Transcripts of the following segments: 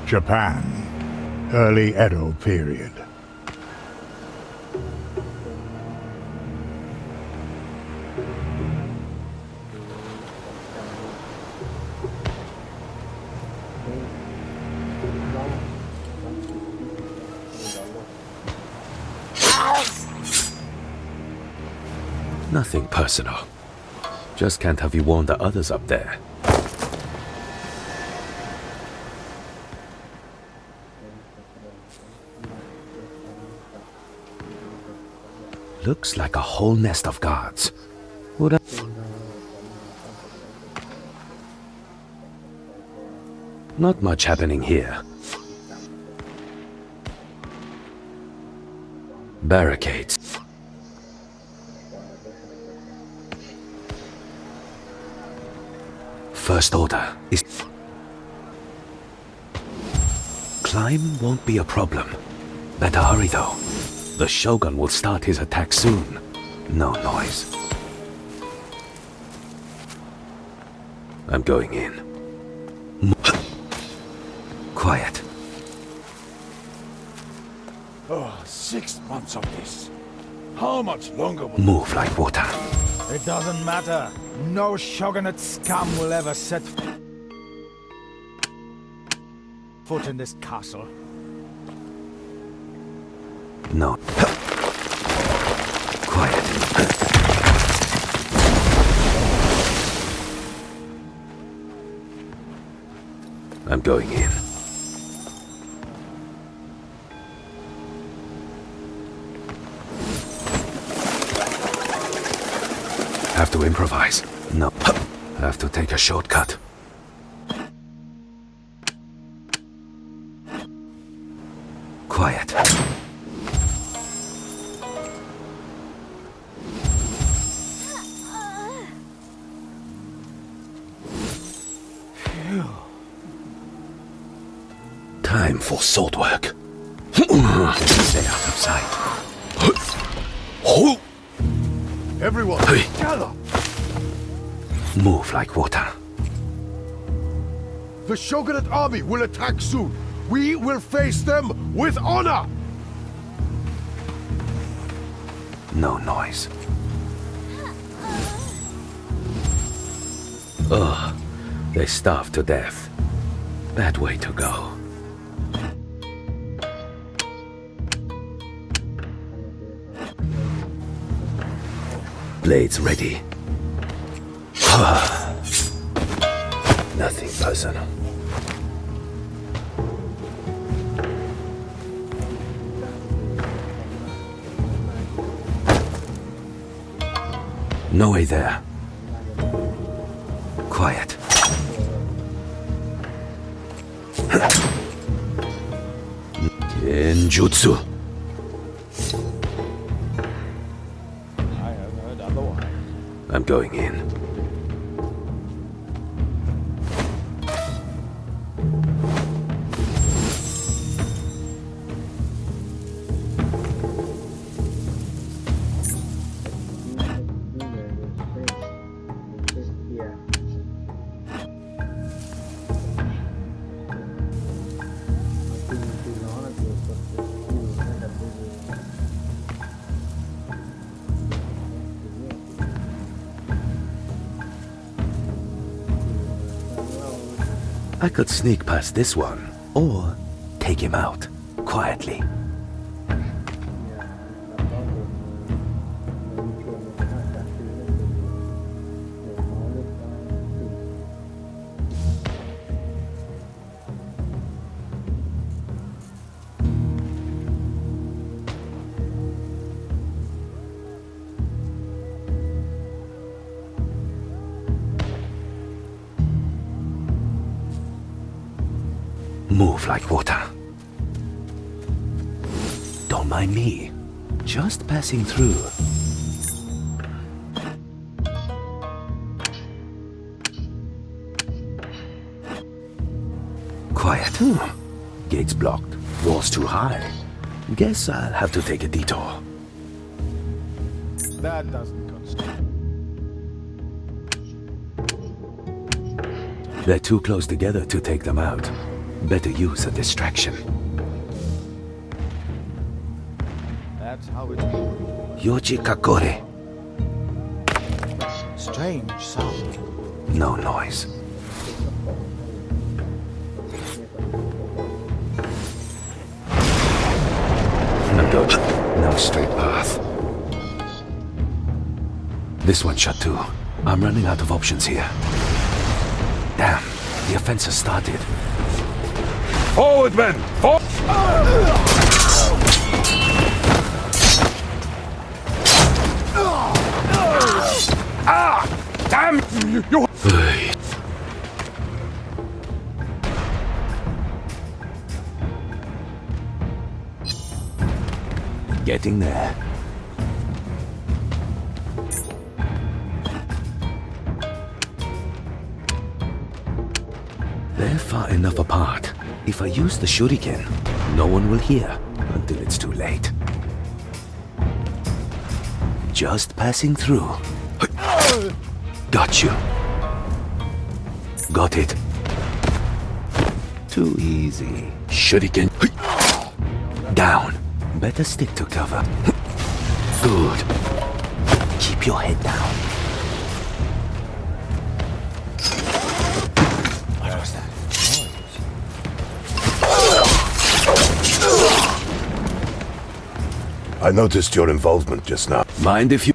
Japan, early Edo period. Nothing personal. Just can't have you warn the others up there. Looks like a whole nest of guards. Would I... Not much happening here. Barricades. First order is... Climb won't be a problem. Better hurry though. The Shogun will start his attack soon. No noise. I'm going in. Quiet. Oh, 6 months of this. How much longer will... Move like water. It doesn't matter. No shogunate scum will ever set foot in this castle. No. Quiet. I'm going in. Have to improvise. No. Have to take a shortcut. Quiet. Time for sword work. Stay out of sight. Everyone, Hey. gather! Move like water. The Shogunate army will attack soon. We will face them with honor! No noise. Ugh, they starved to death. Bad way to go. Blades ready. Nothing personal. No way there. Quiet. Genjutsu. I have heard otherwise. I'm going in. I could sneak past this one, or take him out, quietly. Move like water. Don't mind me. Just passing through. Quiet. Gates blocked. Walls too high. Guess I'll have to take a detour. That doesn't concern. They're too close together to take them out. Better use a distraction. That's how it. Yoji Kakore. Strange sound. No noise. No straight path. This one shut too. I'm running out of options here. Damn, the offense has started. Forward, men! Damn you! Getting there. They're far enough apart. If I use the shuriken, no one will hear until it's too late. Just passing through. Got you. Got it. Too easy. Shuriken. Down. Better stick to cover. Good. Keep your head down. What was that? I noticed your involvement just now. Mind if you...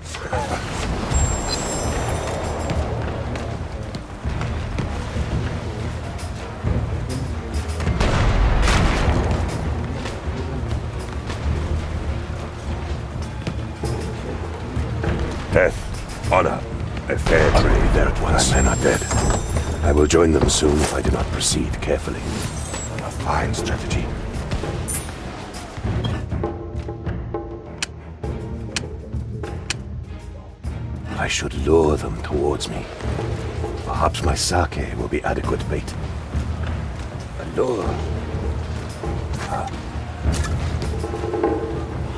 Death, honor, a fair trade there at once. My men are dead. I will join them soon if I do not proceed carefully. A fine strategy. I should lure them towards me. Perhaps my sake will be adequate bait. A lure.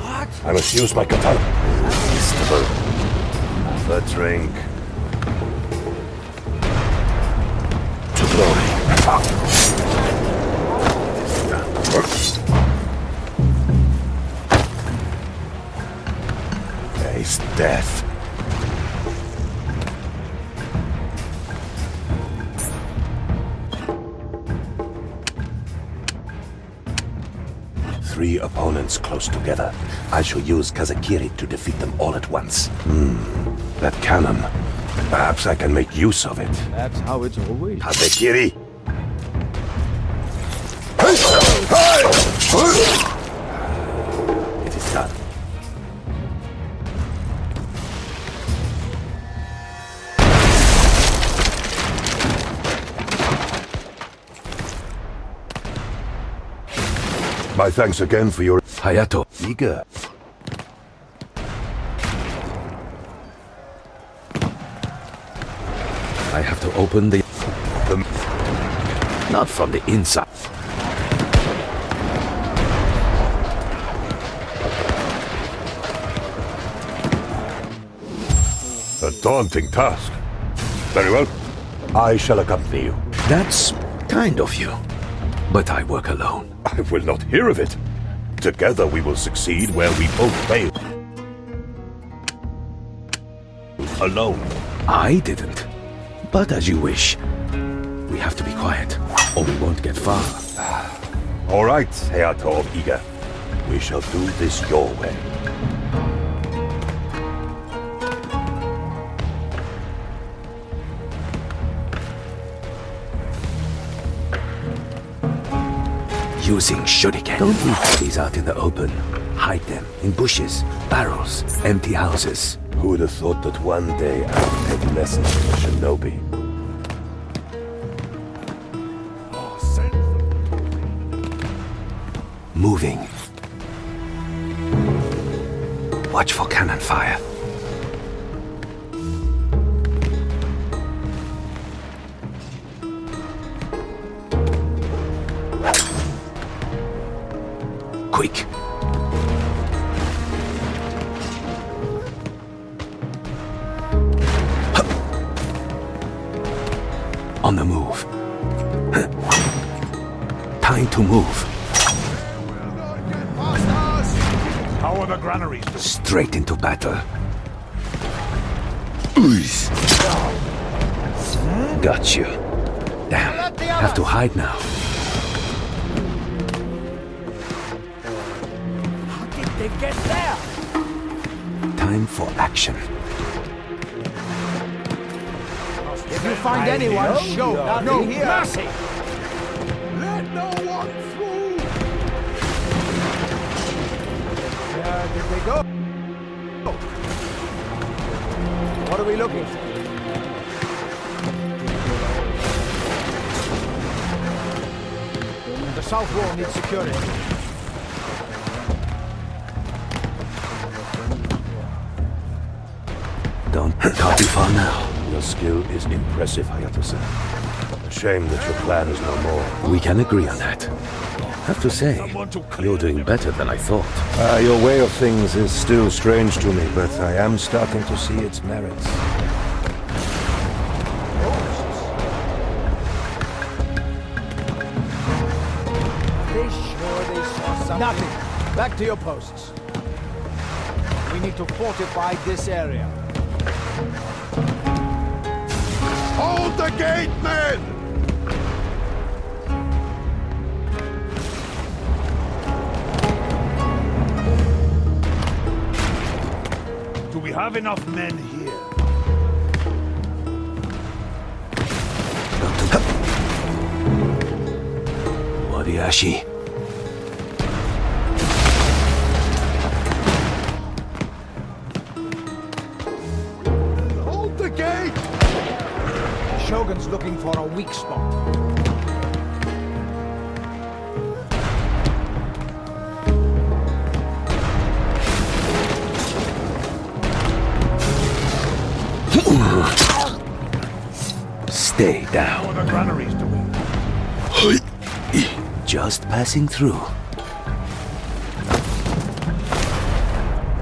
What? I must use my katana. Irresistible. Have a drink. To glory. Face death. Three opponents close together. I shall use Kazakiri to defeat them all at once. That cannon. Perhaps I can make use of it. That's how it's always. Kazakiri! It is done. My thanks again for your... Hayato. Eager. I have to open the... Not from the inside. A daunting task. Very well. I shall accompany you. That's kind of you. But I work alone. I will not hear of it. Together we will succeed where we both fail. Alone. I didn't. But as you wish. We have to be quiet, or we won't get far. All right, Hayato of Iga. We shall do this your way. Using shuriken. Don't leave these out in the open. Hide them in bushes, barrels, empty houses. Who would have thought that one day I would take lessons from a shinobi? Moving. Watch for cannon fire. On the move. Time to move. How are the granaries doing? Straight into battle. Got you. Damn. Have to hide now. How did they get there? Time for action. If you find anyone, show no mercy. Let no one through! Where did they go? What are we looking for? The south wall needs security. Don't copy far now. Your skill is impressive, Hayato-san. A shame that your plan is no more. We can agree on that. Have to say, Someone to clear you're doing them. better than I thought. Your way of things is still strange to me, but I am starting to see its merits. They sure they saw something? Nothing. Back to your posts. We need to fortify this area. Hold the gate, men! Do we have enough men here? Moriyashi. Hold the gate! The Shogun's looking for a weak spot. Stay How down. are the granaries doing? Just passing through.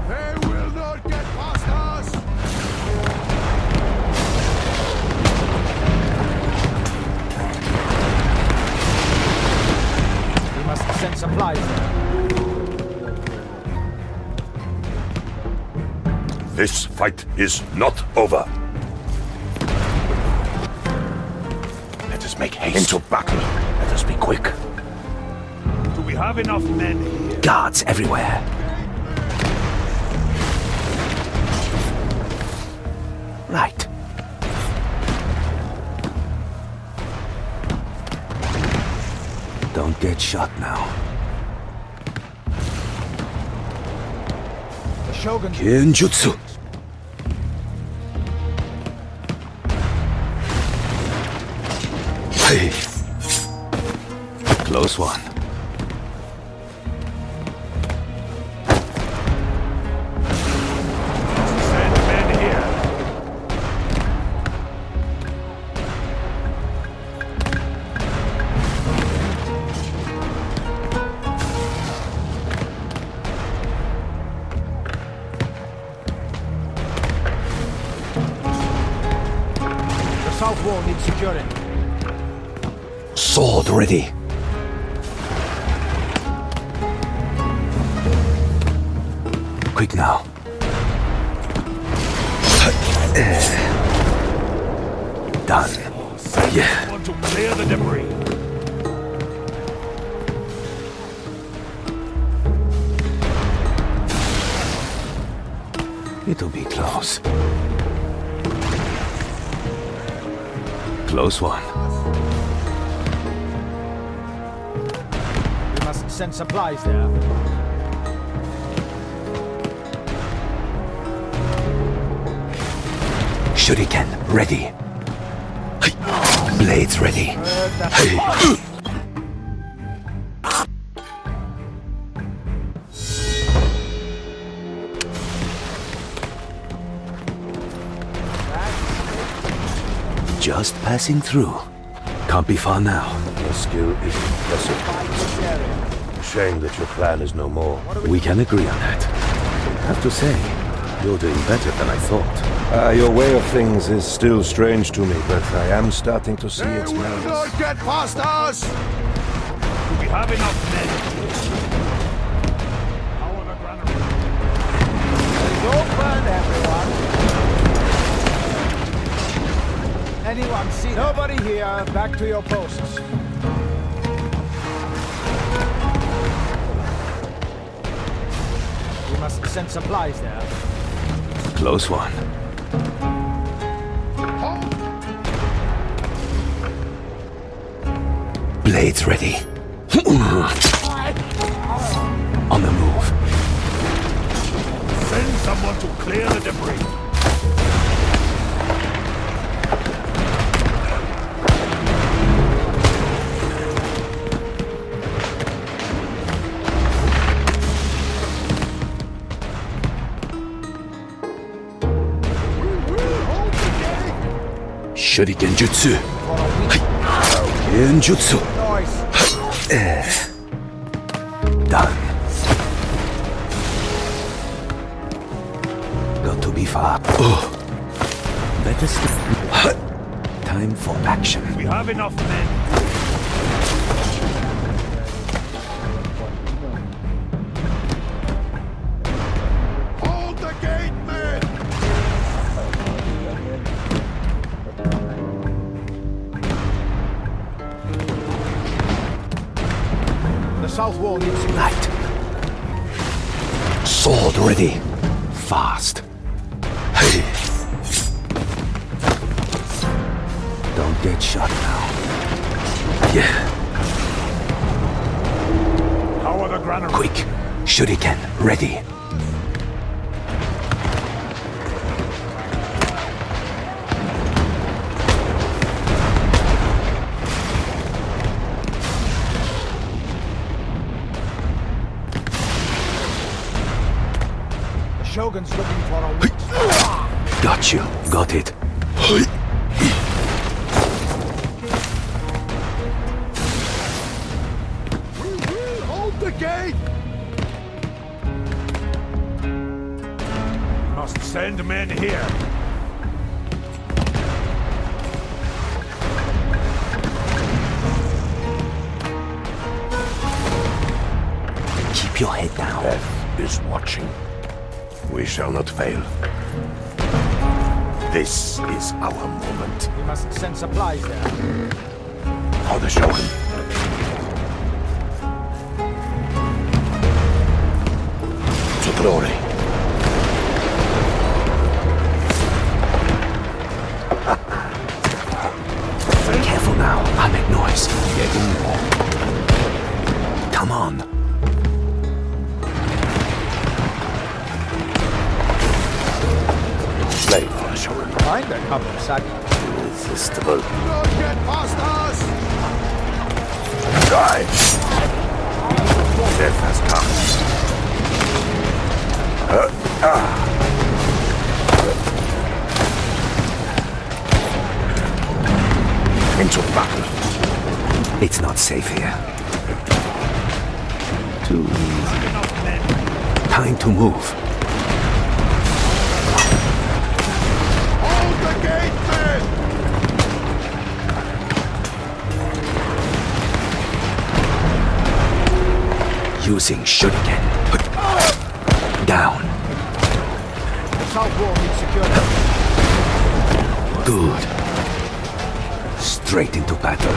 They will not get past us! We must send supplies there. This fight is not over. Let us make haste. Into battle. Let us be quick. Do we have enough men here? Guards everywhere. Right. Don't get shot now. The Shogun. Genjutsu. Hey. Close one. Send men here. The south wall needs securing. Sword ready. Quick now. Done. Yeah. Someone to clear the debris. It'll be close. Close one. We must send supplies there. Shuriken ready. Blades ready. Just passing through. Can't be far now. Your skill is impressive. Shame that your plan is no more. We can agree on that. Have to say, you're doing better than I thought. Your way of things is still strange to me, but I am starting to see its will merits. not get past us! Do we have enough men? How are the granary? It's open, everyone. Anyone see? Nobody here. Back to your posts. We must send supplies there. Close one. Blades ready. On the move. Send someone to clear the debris. Shuriken Jutsu. Genjutsu. Noise. Done. Got to be far. Oh. Better still. Time for action. We have enough men. Hold the gate, men! The south wall needs to Light. Sword ready. Fast. Hey. Don't get shot now. Yeah. How are the granary? Quick. Shuriken ready. The Shogun's looking for a Got you. Got it. We will hold the gate! We must send men here. Keep your head down. Death is watching. We shall not fail. This is our moment. We must send supplies there. For the Shogun. To glory. Careful now. I'll make noise. Getting more. Come on. Slave for the Shogun. Find a couple, Saki. Irresistible. Not get past us! Die! Death has come. Into battle. It's not safe here. Too easy. Enough men. Time to move. Hold the gate, men! Using Shuriken. Down. The south wall needs security. Good. Straight into battle.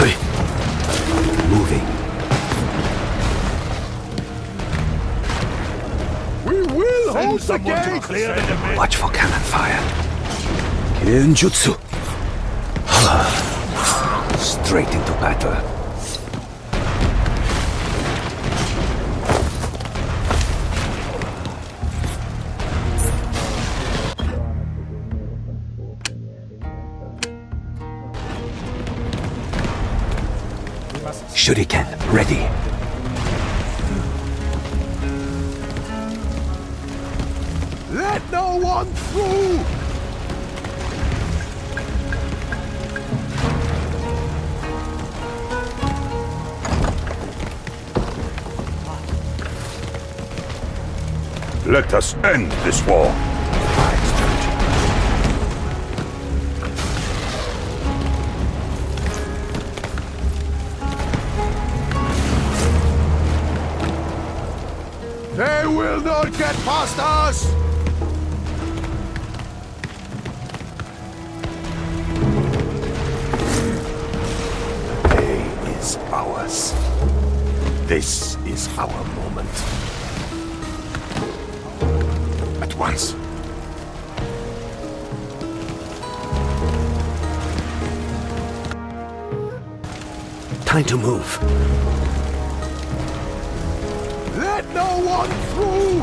Hey. Moving. We will Send hold the someone to gate! clear the debris. Watch for cannon fire. Genjutsu. Straight into battle. Shuriken ready. Let no one through! Let us end this war. past us! Day is ours. This is our moment. At once. Time to move. Let no one through!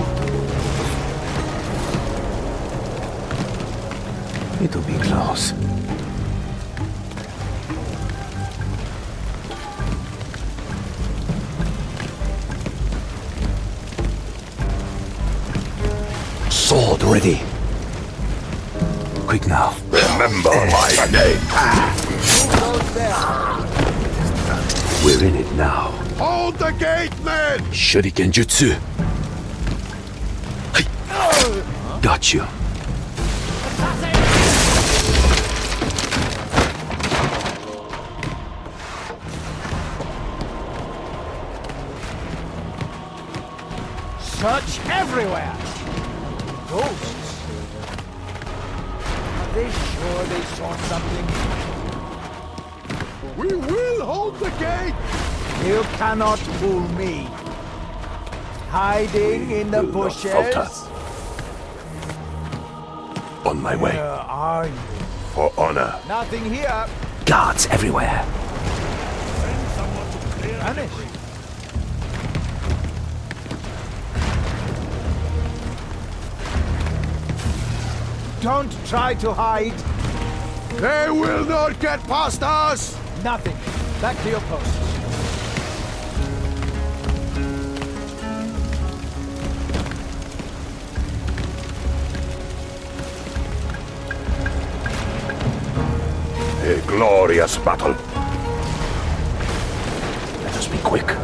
It'll be close. Sword ready. Quick now. Remember my name. Those there. We're in it now. Hold the gate, men! Shuriken Jutsu. Hey. Got you. Search everywhere. Ghosts. Are they sure they saw something? We will hold the gate! You cannot fool me. Hiding in the will not bushes? falter. On my way. Where are you? For honor. Nothing here. Guards everywhere. Send someone to clear the Vanish. debris. Don't try to hide. They will not get past us! Nothing. Back to your posts. A glorious battle. Let us be quick.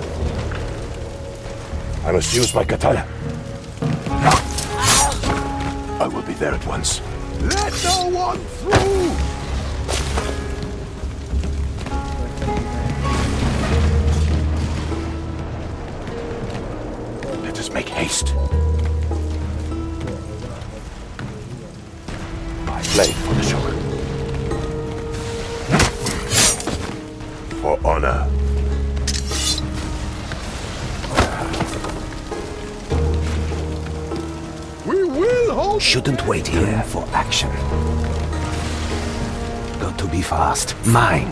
I must use my katana. I will be there at once. Let no one through! Let us make haste. I blade for the shogun. For honor. We will hold... Shouldn't wait here for action. Got to be fast. Mine.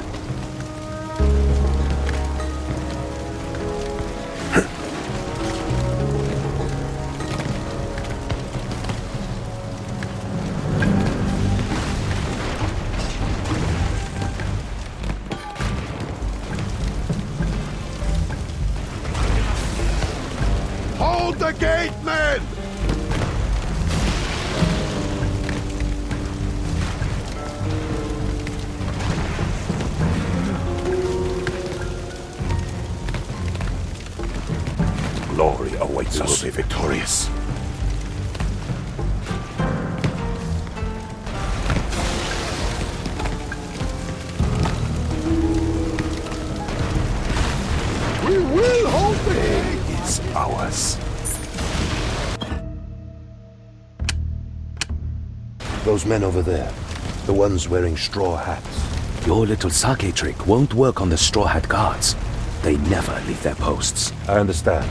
Hold the gate, men! Glory awaits us. We will be victorious. We will hold the gate! Is ours. Those men over there, the ones wearing straw hats. Your little sake trick won't work on the Straw Hat guards. They never leave their posts. I understand.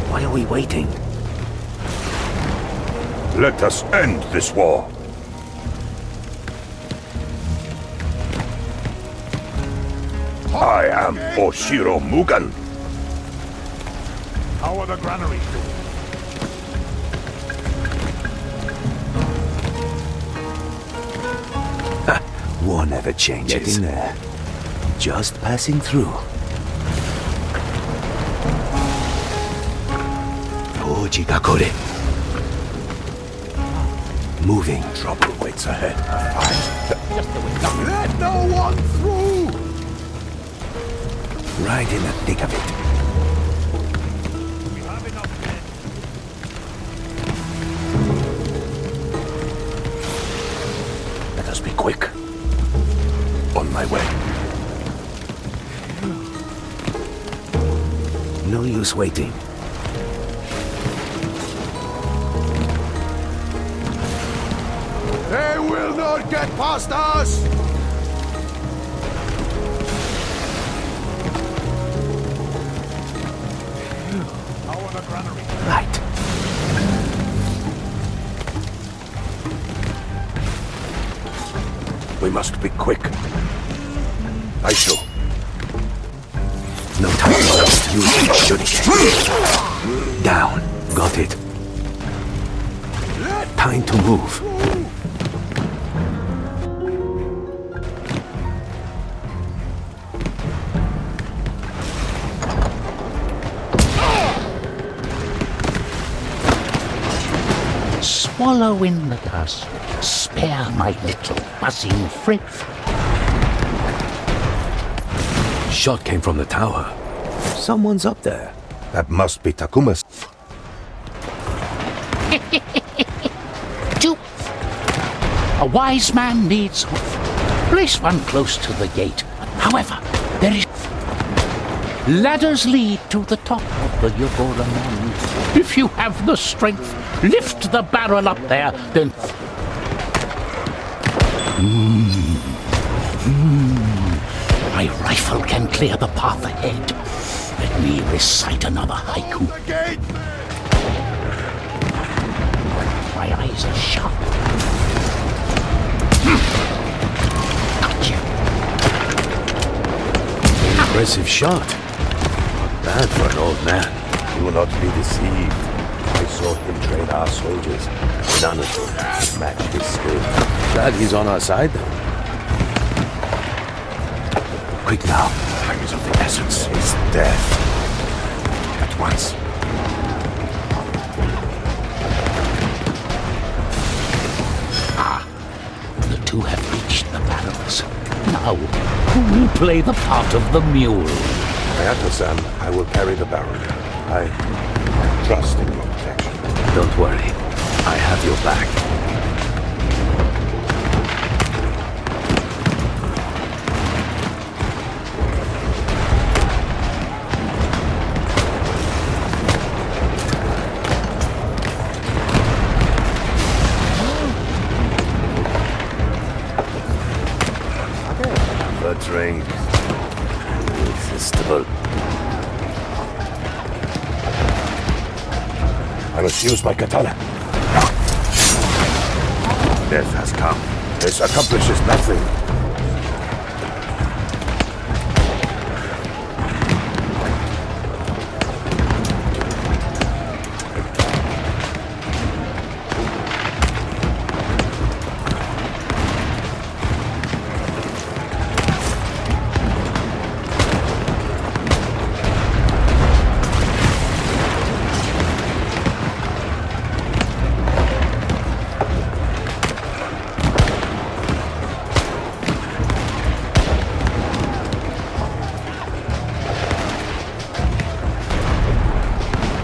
Why are we waiting? Let us end this war. I am Oshiro Mugen. How are the granaries doing? War never changes. Get in there. Just passing through. Oji Gakore. Moving. Trouble waits ahead. Let no one through! Right in the thick of it. We have enough men. Let us be quick. On my way. No use waiting. will not get past us! How are the granaries? Right. We must be quick. I shall. No time left. Use the shuriken. Down. Got it. Time to move. Swallow in the dust. Spare my little buzzing friend. Shot came from the tower. Someone's up there. That must be Takuma's. Do. A wise man needs. Place one close to the gate. However, there is. Ladders lead to the top of the Yogora Mound. If you have the strength, lift the barrel up there, then. My rifle can clear the path ahead. Let me recite another haiku. The gate! My eyes are sharp. Gotcha. Impressive shot. Not bad for an old man. Do not be deceived. I saw him train our soldiers. None of them could match his skill. Glad he's on our side, though. Quick now. Time is of the essence. His death. At once. The two have reached the barrels. Now, who will play the part of the mule? Hayato-san, I will carry the barrel. I trust in your protection. Don't worry. I have your back. The drink. Irresistible. I must use my katana. Death has come. This accomplishes nothing.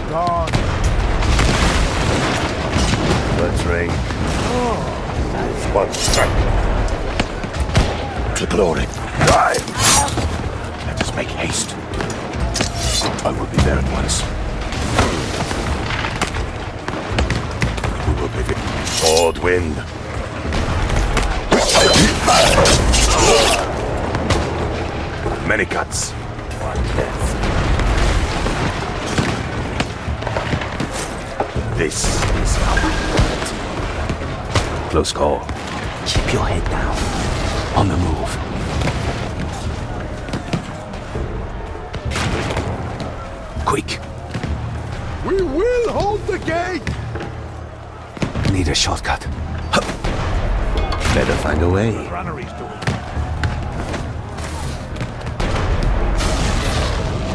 Gone. The drink. One strike. To glory. Die. Let us make haste. I will be there at once. Who will be victor? Cold wind. Many cuts. One death. This is our Close call. Keep your head down. On the move. Quick. We will hold the gate! Need a shortcut. Hup. Better find a way. Granaries doing.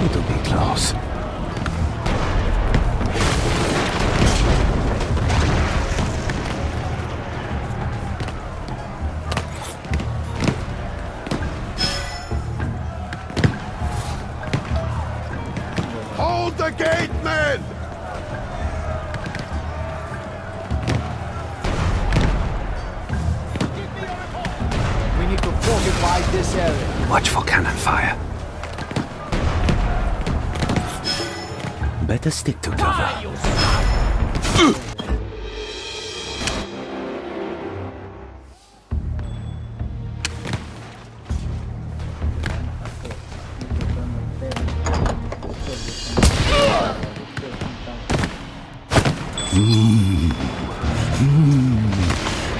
It'll be close. Hold the gate, men! We need to fortify this area. Watch for cannon fire. Better stick to cover.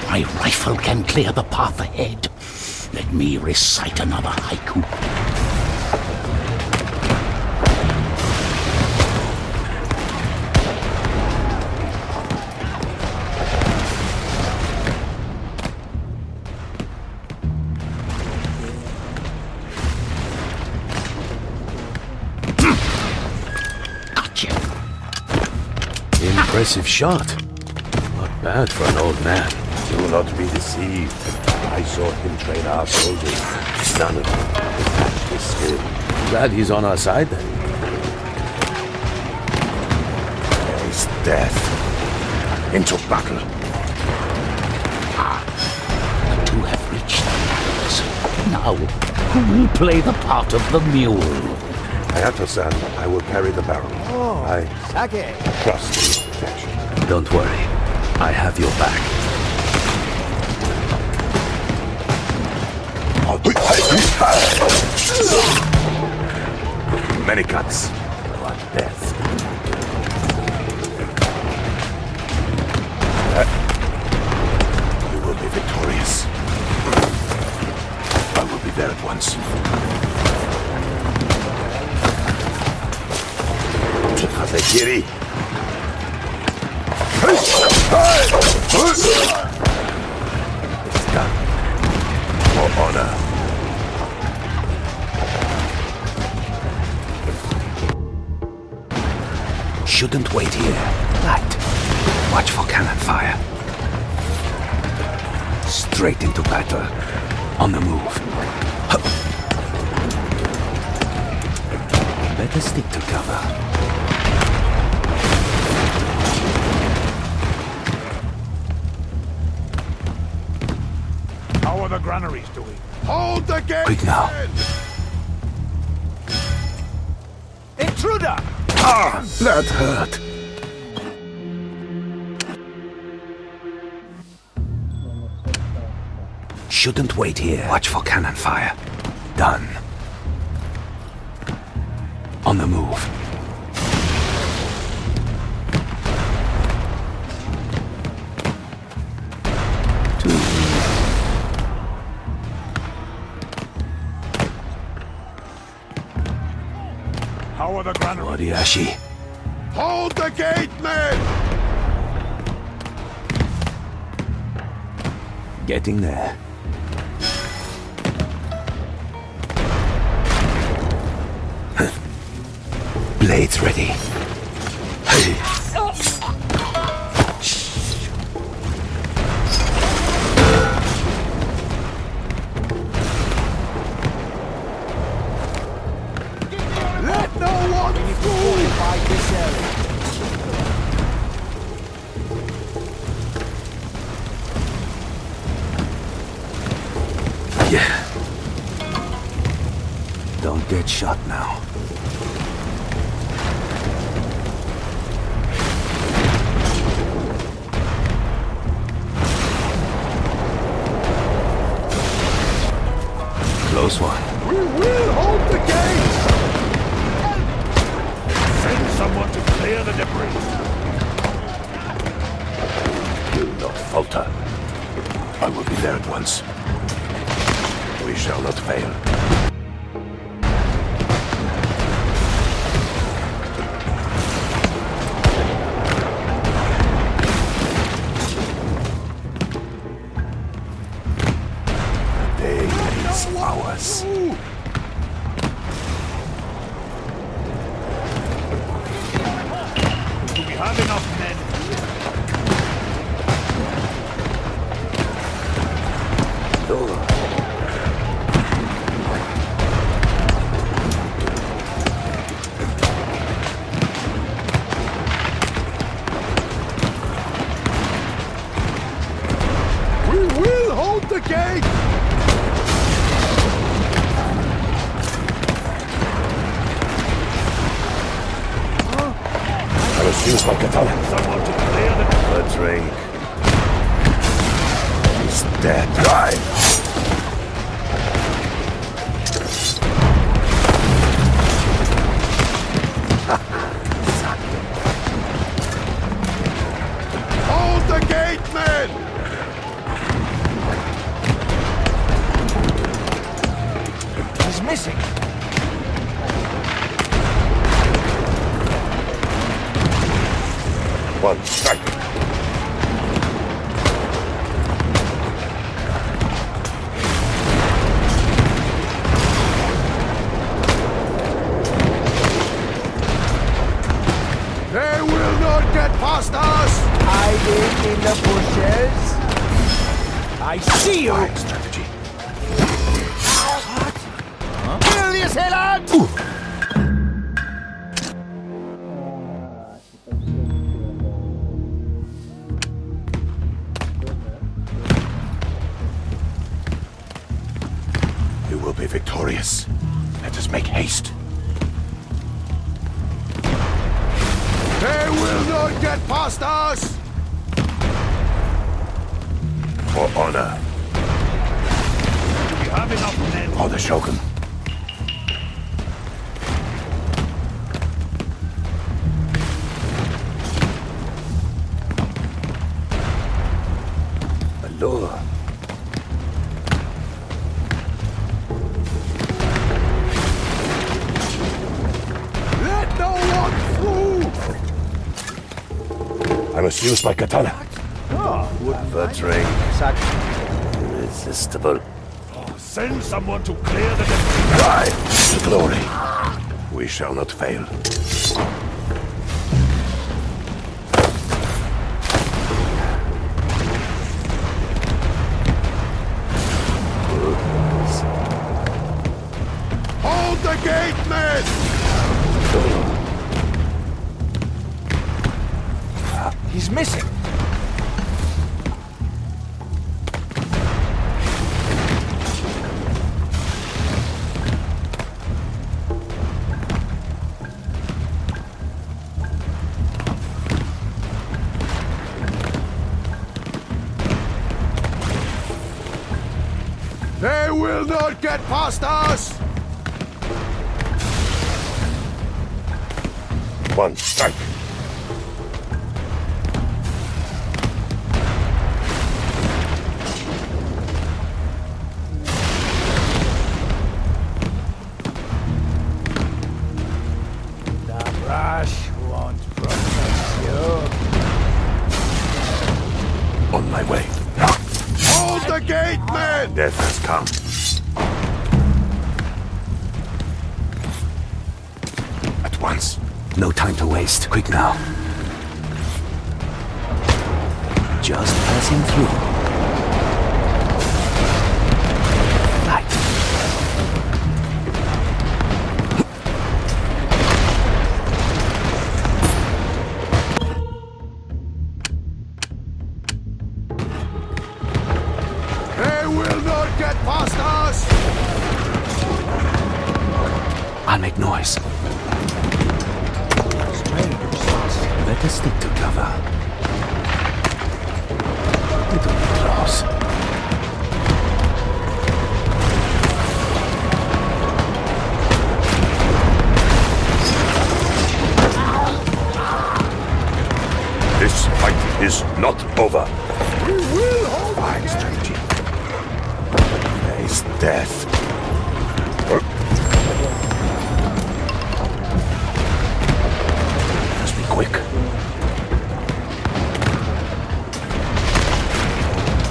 My rifle can clear the path ahead. Let me recite another haiku. Gotcha. Impressive shot. Not bad for an old man. Do not be deceived. I saw him train our soldiers. None of them could match his skill. Glad he's on our side then. There is death. Into battle. The two have reached their goals. Now, who will play the part of the mule? Hayato-san, I will carry the barrel. I Sake. trust your protection. Don't worry. I have your back. Many cuts. What death. We will be victorious. I will be there at once. Kazekiri. It's done. For honor. Shouldn't wait here. Right. Watch for cannon fire. Straight into battle. On the move. Hup. Better stick to cover. How are the granaries doing? Hold the gate! Quick now. Intruder! That hurt. Shouldn't wait here. Watch for cannon fire. Done. On the move. How are the granaries? Moriyashi. Hold the gate, men! Getting there. Blades ready. Hey. Let no one through! Fortify this area. Yeah. Don't get shot now. Close one. We will hold the gate! Send someone to clear the debris. Do not falter. I will be there at once. We shall not fail. The day is ours. Do we have enough men? We will hold the gate! I must use my katana. Someone to clear the... The drink is dead. Die! missing! One strike. They will not get past us! Hiding in the bushes. I see you! Fine strategy. Kill the assailant! We will be victorious. Let us make haste. They will not get past us! For honor. We have enough men. For the Shogun. Allure. Let no one through! I must use my katana. The drink. Such Irresistible. Send someone to clear the debris. Die to glory. We shall not fail. Hold the gate, men! He's missing. They will not get past us! One strike. The brush won't protect you. On my way. Hold the gate, men! Death has come. At once. No time to waste. Quick now. Just passing through. Right. They will not get past us! I'll make noise. Better stick to cover. Little bit close. This fight is not over. We will hold Fine the gate! strategy. Face death. Must be quick.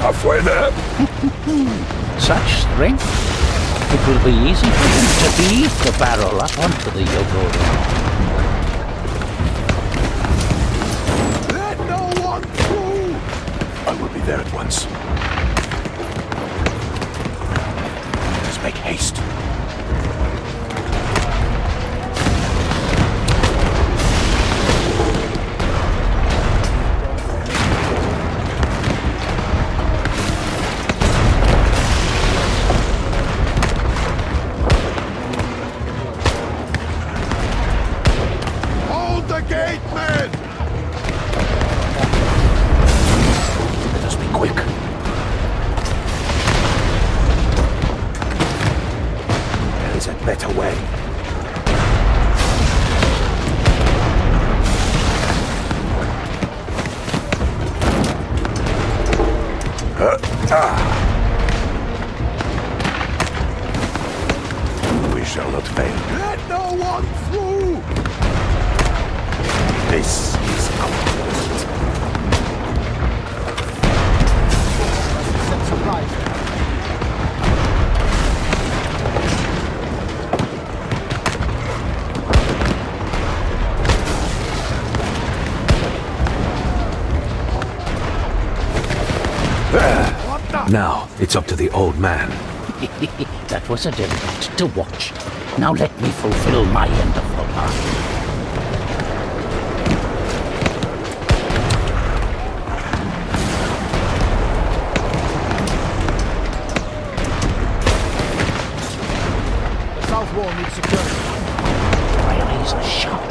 Halfway there. Such strength. It will be easy for him to heave the barrel up onto the Yogoro. Let no one through! I will be there at once. Let's make haste. Hold the gate, men! Let us be quick. There is a better way. We shall not fail. Let no one through! This is our moment. Set supplies. Now, it's up to the old man. That was a delight to watch. Now let me fulfill my end of the bargain. The south wall needs security. My eyes are sharp.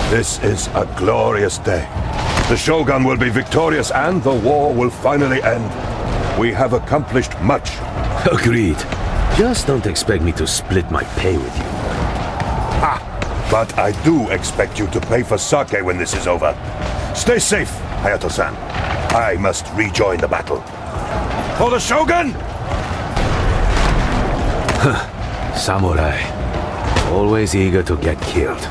This is a glorious day. The Shogun will be victorious and the war will finally end. We have accomplished much. Agreed. Just don't expect me to split my pay with you. But I do expect you to pay for sake when this is over. Stay safe, Hayato-san. I must rejoin the battle. For the Shogun! Samurai. Always eager to get killed.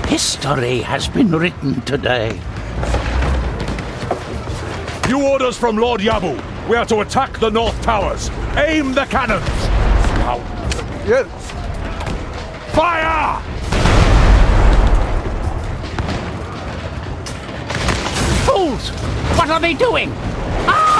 History has been written today. New orders from Lord Yabu. We are to attack the North Towers. Aim the cannons. Now. Yes. Fire! Fools! What are they doing? Ah!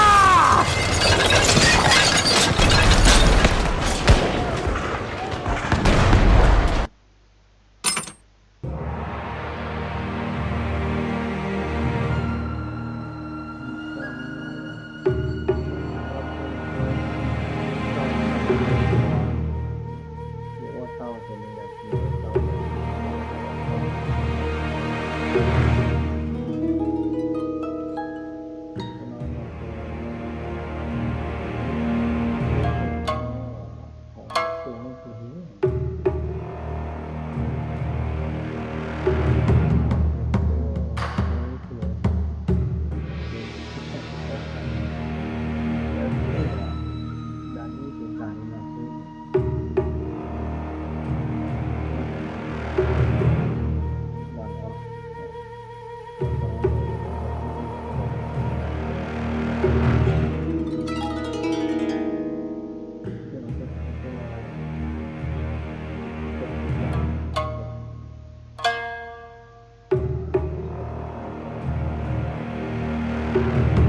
you